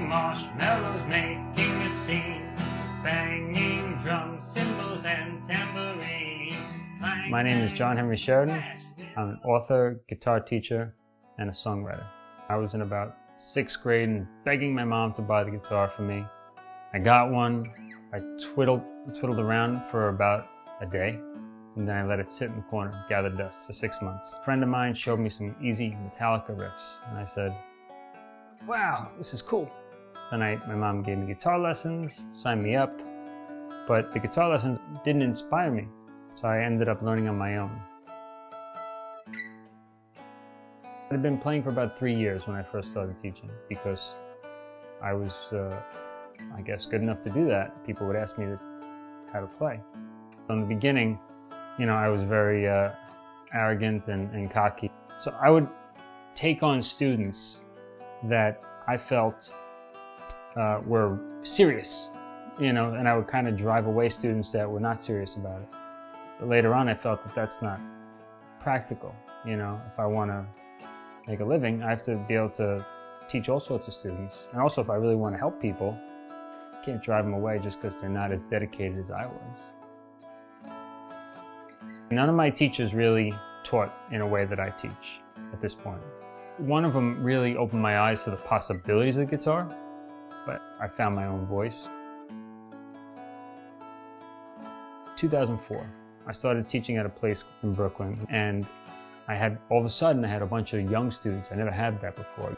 Roasting marshmallows, making a scene, banging drums, cymbals, and tambourines. My name is John Henry Sheridan. I'm an author, guitar teacher, and a songwriter. I was in about 6th grade and begging my mom to buy the guitar for me. I got one. I twiddled around for about a day, and then I let it sit in the corner, gather dust for 6 months. A friend of mine showed me some easy Metallica riffs, and I said, wow, this is cool. Then my mom gave me guitar lessons, signed me up, but the guitar lessons didn't inspire me, so I ended up learning on my own. I had been playing for about 3 years when I first started teaching because I was, I guess, good enough to do that. People would ask me how to play. In the beginning, I was very arrogant and cocky. So I would take on students that I felt were serious, and I would kind of drive away students that were not serious about it. But later on, I felt that that's not practical. If I want to make a living, I have to be able to teach all sorts of students. And also, if I really want to help people, I can't drive them away just because they're not as dedicated as I was. None of my teachers really taught in a way that I teach at this point. One of them really opened my eyes to the possibilities of the guitar, but I found my own voice. 2004, I started teaching at a place in Brooklyn, and all of a sudden I had a bunch of young students. I never had that before.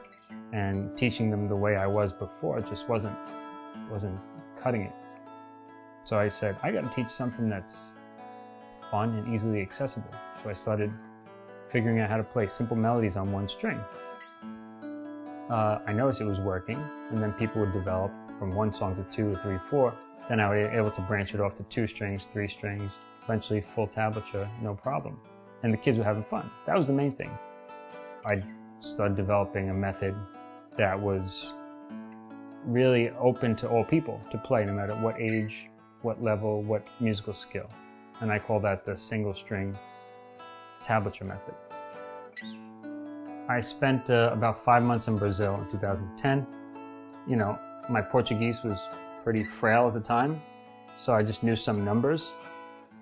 And teaching them the way I was before just wasn't cutting it. So I said, I got to teach something that's fun and easily accessible. So I started figuring out how to play simple melodies on one string. I noticed it was working, and then people would develop from one song to 2 or 3, 4. Then I was able to branch it off to 2 strings, 3 strings, eventually full tablature, no problem. And the kids were having fun. That was the main thing. I started developing a method that was really open to all people to play, no matter what age, what level, what musical skill. And I call that the single string tablature method. I spent about 5 months in Brazil in 2010. My Portuguese was pretty frail at the time, so I just knew some numbers,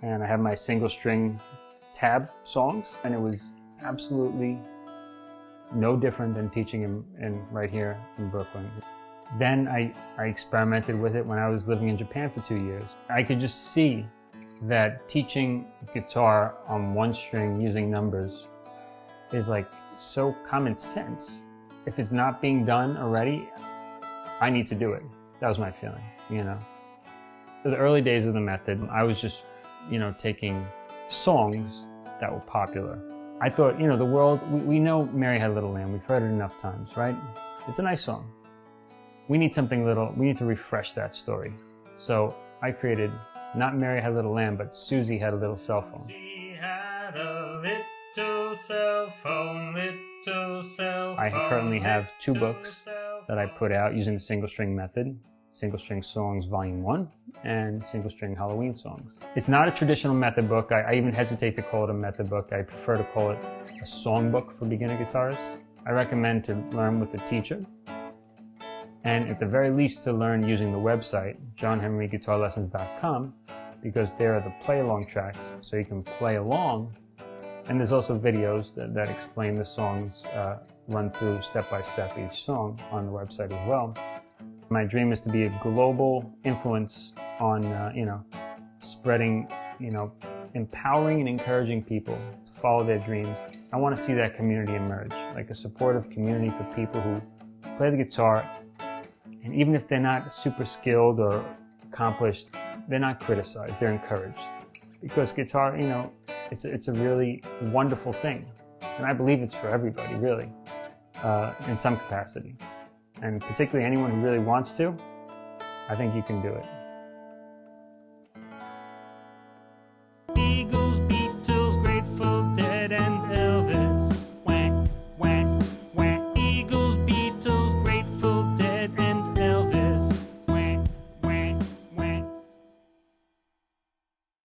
and I had my single string tab songs, and it was absolutely no different than teaching right here in Brooklyn. Then I experimented with it when I was living in Japan for 2 years. I could just see that teaching guitar on one string using numbers is like so common sense. If it's not being done already, I need to do it. That was my feeling, For the early days of the method, I was just, taking songs that were popular. I thought, the world, we know Mary Had a Little Lamb. We've heard it enough times, right? It's a nice song. We need something we need to refresh that story. So I created not Mary Had a Little Lamb, but Susie Had a Little Cell Phone. She had a little cell phone, little cell phone. I currently have 2 books that I put out using the single string method. Single String Songs Volume 1 and Single String Halloween Songs. It's not a traditional method book. I even hesitate to call it a method book. I prefer to call it a song book for beginner guitarists. I recommend to learn with a teacher, and at the very least to learn using the website, johnhenryguitarlessons.com, because there are the play-along tracks, so you can play along. And there's also videos that explain the songs, run through step-by-step each song on the website as well. My dream is to be a global influence on, spreading, empowering and encouraging people to follow their dreams. I want to see that community emerge, like a supportive community for people who play the guitar, and even if they're not super skilled or accomplished, they're not criticized, they're encouraged. Because guitar, it's a really wonderful thing. And I believe it's for everybody, really, in some capacity. And particularly anyone who really wants to, I think you can do it.